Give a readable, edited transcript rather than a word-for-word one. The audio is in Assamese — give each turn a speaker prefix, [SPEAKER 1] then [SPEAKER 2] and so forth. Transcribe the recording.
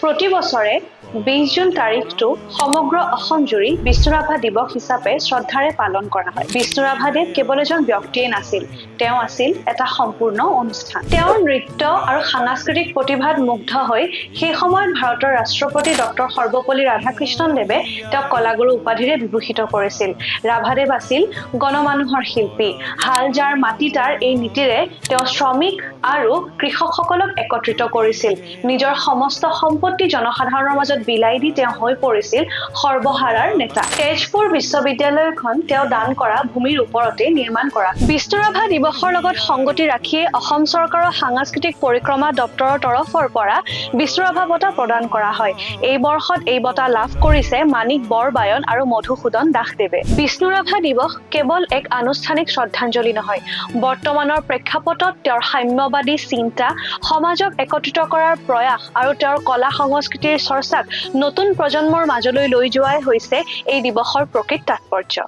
[SPEAKER 1] প্ৰতি বছৰে 20 জুন তাৰিখটো সমগ্ৰ অসম জুৰি বিষ্ণু ৰাভা দিৱস হিচাপে শ্ৰদ্ধাৰে পালন কৰা হয়। বিষ্ণু ৰাভাদেৱ কেৱল এজন ব্যক্তিয়ে নাছিল, তেওঁ আছিল এটা সম্পূৰ্ণ অনুষ্ঠান। তেওঁৰ নৃত্য আৰু সাংস্কৃতিক প্ৰতিভাত মুগ্ধ হৈ সেই সময়ত ভাৰতৰ ৰাষ্ট্ৰপতি ডক্টৰ সৰ্বপল্লী ৰাধাকৃষ্ণদেৱে তেওঁক কলাগুৰু উপাধিৰে বিভূষিত কৰিছিল। ৰাভাদেৱ আছিল গণমানুহৰ শিল্পী। হাল যাৰ মাটি তাৰ এই নীতিৰে তেওঁ শ্ৰমিক আৰু কৃষকসকলক একত্ৰিত কৰিছিল। নিজৰ সমস্ত সম্পত্তি জনসাধাৰণৰ মাজত বিলাই দি তেওঁ হৈ পৰিছিল সৰ্বহাৰাৰ নেতা। তেজপুৰ বিশ্ববিদ্যালয়খন তেওঁ দান কৰা ভূমিৰ ওপৰতে নিৰ্মাণ কৰা। বিষ্ণু ৰাভা দিৱসৰ লগত সংগতি ৰাখিয়ে অসম চৰকাৰৰ সাংস্কৃতিক পৰিক্ৰমা দপ্তৰৰ তৰফৰ পৰা বিষ্ণু ৰাভা বঁটা প্ৰদান কৰা হয়। এই বৰ্ষত এই বঁটা লাভ কৰিছে মাণিক বৰবায়ন আৰু মধুসূদন দাসদেৱে। বিষ্ণু ৰাভা দিৱস কেৱল এক আনুষ্ঠানিক শ্ৰদ্ধাঞ্জলি নহয়, বৰ্তমানৰ প্ৰেক্ষাপটত তেওঁৰ সাম্যবাদী চিন্তা, সমাজক একত্ৰিত কৰাৰ প্ৰয়াস আৰু তেওঁৰ কলা সংস্কৃতিৰ চৰ্চাক নতুন প্ৰজন্মৰ মাজলৈ লৈ যোৱাই হৈছে এই দিৱসৰ প্ৰকৃত তাৎপৰ্য।